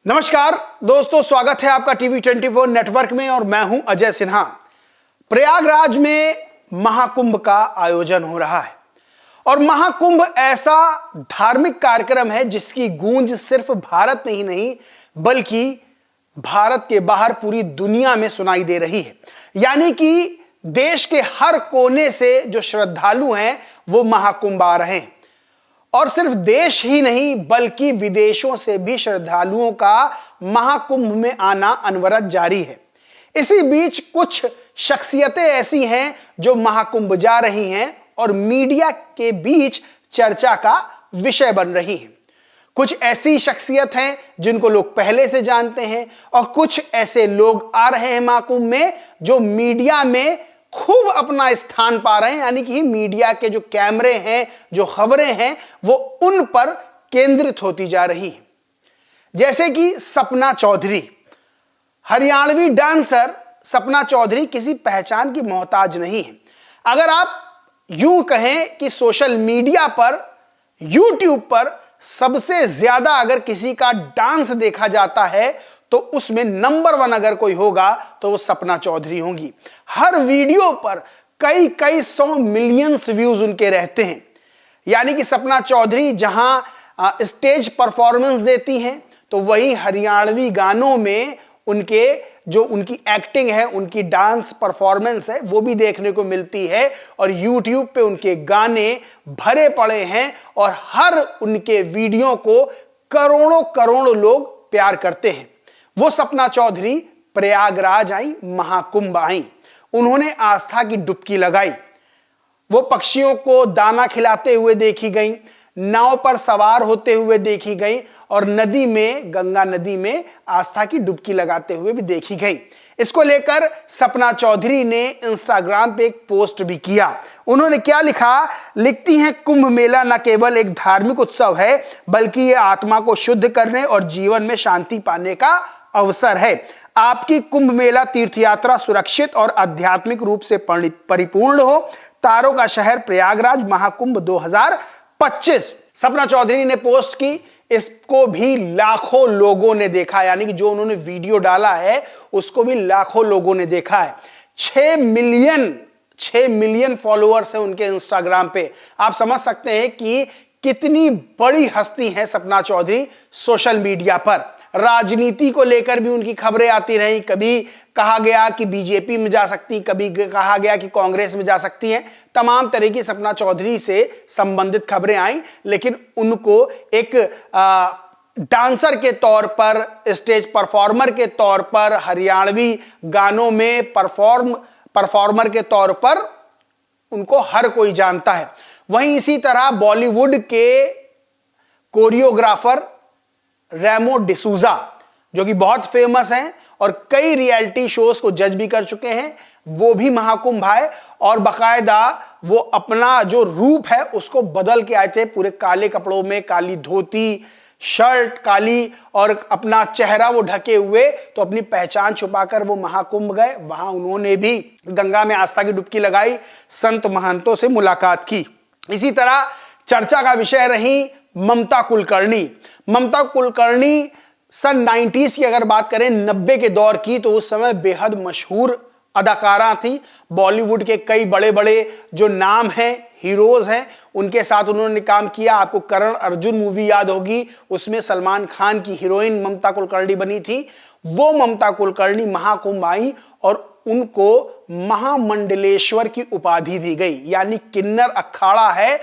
नमस्कार दोस्तों, स्वागत है आपका टीवी 24 नेटवर्क में और मैं हूं अजय सिन्हा। प्रयागराज में महाकुंभ का आयोजन हो रहा है और महाकुंभ ऐसा धार्मिक कार्यक्रम है जिसकी गूंज सिर्फ भारत में ही नहीं बल्कि भारत के बाहर पूरी दुनिया में सुनाई दे रही है। यानी कि देश के हर कोने से जो श्रद्धालु हैं वो महाकुंभ आ रहे हैं और सिर्फ देश ही नहीं बल्कि विदेशों से भी श्रद्धालुओं का महाकुंभ में आना अनवरत जारी है। इसी बीच कुछ शख्सियतें ऐसी हैं जो महाकुंभ जा रही हैं और मीडिया के बीच चर्चा का विषय बन रही हैं। कुछ ऐसी शख्सियत हैं जिनको लोग पहले से जानते हैं और कुछ ऐसे लोग आ रहे हैं महाकुंभ में जो मीडिया में खूब अपना स्थान पा रहे हैं। यानी कि मीडिया के जो कैमरे हैं, जो खबरें हैं, वो उन पर केंद्रित होती जा रही हैं। जैसे कि सपना चौधरी, हरियाणवी डांसर सपना चौधरी किसी पहचान की मोहताज नहीं है। अगर आप यूं कहें कि सोशल मीडिया पर, यूट्यूब पर सबसे ज्यादा अगर किसी का डांस देखा जाता है तो उसमें नंबर 1 अगर कोई होगा तो वो सपना चौधरी होंगी। हर वीडियो पर कई कई 100 मिलियंस व्यूज उनके रहते हैं। यानी कि सपना चौधरी जहां स्टेज परफॉर्मेंस देती हैं तो वही हरियाणवी गानों में उनकी एक्टिंग है, उनकी डांस परफॉर्मेंस है, वो भी देखने को मिलती है और यूट्यूब पे उनके गाने भरे पड़े हैं और हर उनके वीडियो को करोड़ों करोड़ लोग प्यार करते हैं। वो सपना चौधरी प्रयागराज आई, महाकुंभ आई, उन्होंने आस्था की डुबकी लगाई। वो पक्षियों को दाना खिलाते हुए देखी गई, नाव पर सवार होते हुए देखी गई और नदी में, गंगा नदी में आस्था की डुबकी लगाते हुए भी देखी गई। इसको लेकर सपना चौधरी ने इंस्टाग्राम पे एक पोस्ट भी किया। उन्होंने क्या लिखा? लिखती हैं, कुंभ मेला न केवल एक धार्मिक उत्सव है बल्कि ये आत्मा को शुद्ध करने और जीवन में शांति पाने का अवसर है। आपकी कुंभ मेला तीर्थ यात्रा सुरक्षित और आध्यात्मिक रूप से परिपूर्ण हो। तारों का शहर प्रयागराज, महाकुंभ 2025। सपना चौधरी ने पोस्ट की, इसको भी लाखों लोगों ने देखा। यानी कि जो उन्होंने वीडियो डाला है उसको भी लाखों लोगों ने देखा है। 6 मिलियन फॉलोअर्स हैं उनके इंस्टाग्राम पे। आप समझ सकते हैं कि कितनी बड़ी हस्ती है सपना चौधरी सोशल मीडिया पर। राजनीति को लेकर भी उनकी खबरें आती रही। कभी कहा गया कि बीजेपी में जा सकती, कभी कहा गया कि कांग्रेस में जा सकती हैं। तमाम तरह की सपना चौधरी से संबंधित खबरें आई, लेकिन उनको एक डांसर के तौर पर, स्टेज परफॉर्मर के तौर पर, हरियाणवी गानों में परफॉर्मर के तौर पर उनको हर कोई जानता है। वहीं इसी तरह बॉलीवुड के कोरियोग्राफर रेमो डिसूजा, जो कि बहुत फेमस हैं और कई रियलिटी शोज को जज भी कर चुके हैं, वो भी महाकुंभ आए और बकायदा वो अपना जो रूप है उसको बदल के आए थे। पूरे काले कपड़ों में, काली धोती, शर्ट काली और अपना चेहरा वो ढके हुए, तो अपनी पहचान छुपाकर वो महाकुंभ गए। वहां उन्होंने भी गंगा में आस्था की डुबकी लगाई, संत महंतों से मुलाकात की। इसी तरह चर्चा का विषय रही ममता कुलकर्णी। ममता कुलकर्णी सन 90s की अगर बात करें, 90 के दौर की, तो उस समय बेहद मशहूर अदाकारा थी। बॉलीवुड के कई बड़े बड़े जो नाम हैं, हीरोज हैं, उनके साथ उन्होंने काम किया। आपको करण अर्जुन मूवी याद होगी, उसमें सलमान खान की हीरोइन ममता कुलकर्णी बनी थी। वो ममता कुलकर्णी महाकुंभ आई और उनको महामंडलेश्वर की उपाधि दी गई। यानी किन्नर अखाड़ा है,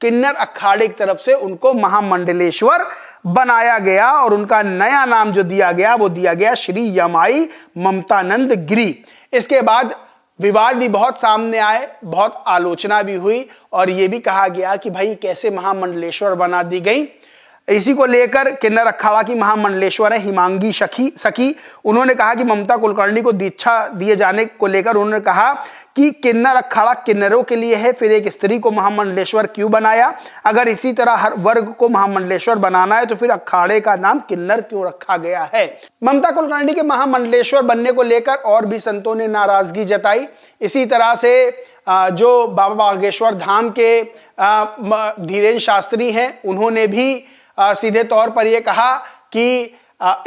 किन्नर अखाड़े की तरफ से उनको महामंडलेश्वर बनाया गया और उनका नया नाम जो दिया गया वो दिया गया श्री यमाई ममतानंद गिरी। इसके बाद विवाद भी बहुत सामने आए, बहुत आलोचना भी हुई और यह भी कहा गया कि भाई कैसे महामंडलेश्वर बना दी गई। इसी को लेकर किन्नर अखाड़ा की महामंडलेश्वर है हिमांगी सखी। उन्होंने कहा कि ममता कुलकर्णी को दीक्षा दिए जाने को लेकर उन्होंने कहा कि किन्नर अखाड़ा किन्नरों के लिए है, फिर एक स्त्री को महामंडलेश्वर क्यों बनाया? अगर इसी तरह हर वर्ग को महामंडलेश्वर बनाना है तो फिर अखाड़े का नाम किन्नर क्यों रखा गया है? ममता कुलकर्णी के महामंडलेश्वर बनने को लेकर और भी संतों ने नाराजगी जताई। इसी तरह से जो बाबा बागेश्वर धाम के धीरेन्द्र शास्त्री हैं, उन्होंने भी सीधे तौर पर यह कहा कि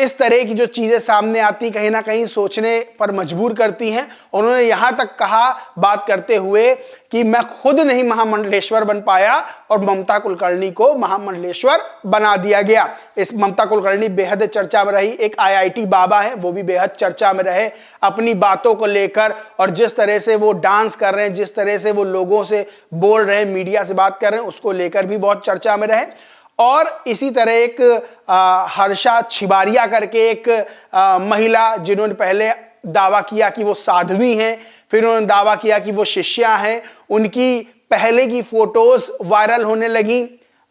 इस तरह की जो चीजें सामने आती कहीं ना कहीं सोचने पर मजबूर करती हैं। उन्होंने यहां तक कहा बात करते हुए कि मैं खुद नहीं महामंडलेश्वर बन पाया और ममता कुलकर्णी को महामंडलेश्वर बना दिया गया। इस ममता कुलकर्णी बेहद चर्चा में रही, एक IIT बाबा है, वो भी बेहद चर्चा में रहे अपनी बातों को लेकर, और जिस तरह से वो डांस कर रहे हैं, जिस तरह से वो लोगों से बोल रहे हैं, मीडिया से बात कर रहे हैं, उसको लेकर भी बहुत चर्चा में रहे। और इसी तरह एक हर्षा छिबारिया करके एक महिला, जिन्होंने पहले दावा किया कि वो साध्वी हैं, फिर उन्होंने दावा किया कि वो शिष्या हैं, उनकी पहले की फोटोज वायरल होने लगी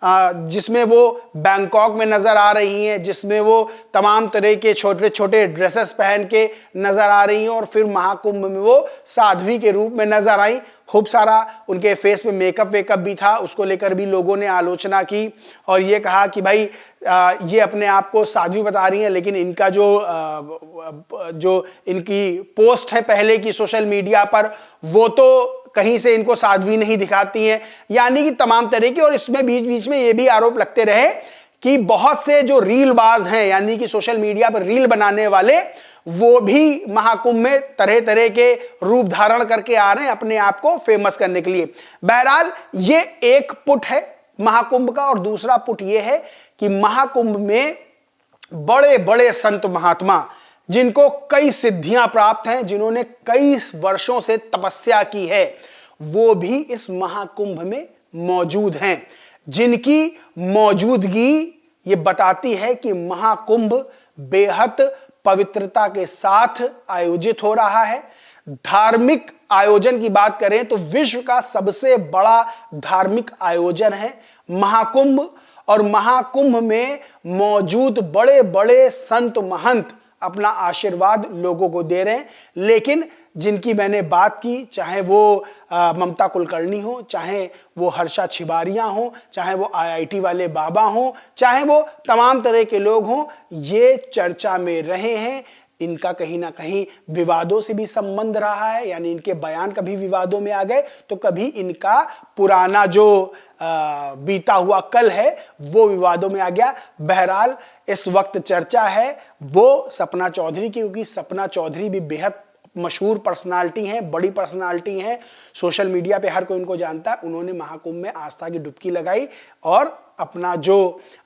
जिसमें वो बैंकॉक में नजर आ रही हैं, जिसमें वो तमाम तरह के छोटे छोटे ड्रेसेस पहन के नजर आ रही हैं, और फिर महाकुंभ में वो साध्वी के रूप में नजर आई। खूब सारा उनके फेस पे मेकअप वेकअप भी था, उसको लेकर भी लोगों ने आलोचना की और ये कहा कि भाई ये अपने आप को साध्वी बता रही हैं, लेकिन इनका जो इनकी पोस्ट है पहले की सोशल मीडिया पर, वो तो कहीं से इनको साध्वी नहीं दिखाती हैं, यानी कि तमाम तरह की। और इसमें बीच बीच में ये भी आरोप लगते रहे कि बहुत से जो रीलबाज हैं, यानी कि सोशल मीडिया पर रील बनाने वाले, वो भी महाकुंभ में तरह तरह के रूप धारण करके आ रहे हैं अपने आप को फेमस करने के लिए। बहरहाल ये एक पुट है महाकुंभ का, और दूसरा पुट ये है कि महाकुंभ में बड़े बड़े संत महात्मा, जिनको कई सिद्धियां प्राप्त हैं, जिन्होंने कई वर्षों से तपस्या की है, वो भी इस महाकुंभ में मौजूद हैं, जिनकी मौजूदगी ये बताती है कि महाकुंभ बेहद पवित्रता के साथ आयोजित हो रहा है। धार्मिक आयोजन की बात करें तो विश्व का सबसे बड़ा धार्मिक आयोजन है महाकुंभ, और महाकुंभ में मौजूद बड़े बड़े संत महंत अपना आशीर्वाद लोगों को दे रहे हैं। लेकिन जिनकी मैंने बात की, चाहे वो ममता कुलकर्णी हो, चाहे वो हर्षा छिबारिया हो, चाहे वो IIT वाले बाबा हो, चाहे वो तमाम तरह के लोग हों, ये चर्चा में रहे हैं। इनका कहीं ना कहीं विवादों से भी संबंध रहा है, यानी इनके बयान कभी विवादों में आ गए तो कभी इनका पुराना जो बीता हुआ कल है वो विवादों में आ गया। बहरहाल इस वक्त चर्चा है वो सपना चौधरी की, क्योंकि सपना चौधरी भी बेहद मशहूर पर्सनालिटी हैं, बड़ी पर्सनालिटी हैं, सोशल मीडिया पे हर कोई उनको जानता है। उन्होंने महाकुंभ में आस्था की डुबकी लगाई और अपना जो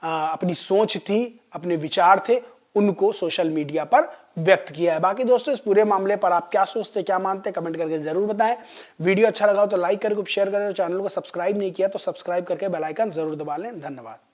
अपनी सोच थी, अपने विचार थे, उनको सोशल मीडिया पर व्यक्त किया है। बाकी दोस्तों इस पूरे मामले पर आप क्या सोचते, क्या मानते, कमेंट करके जरूर बताएं। वीडियो अच्छा लगा हो तो लाइक करके शेयर करें, चैनल को सब्सक्राइब नहीं किया तो सब्सक्राइब करके बेल आइकन जरूर दबा लें। धन्यवाद।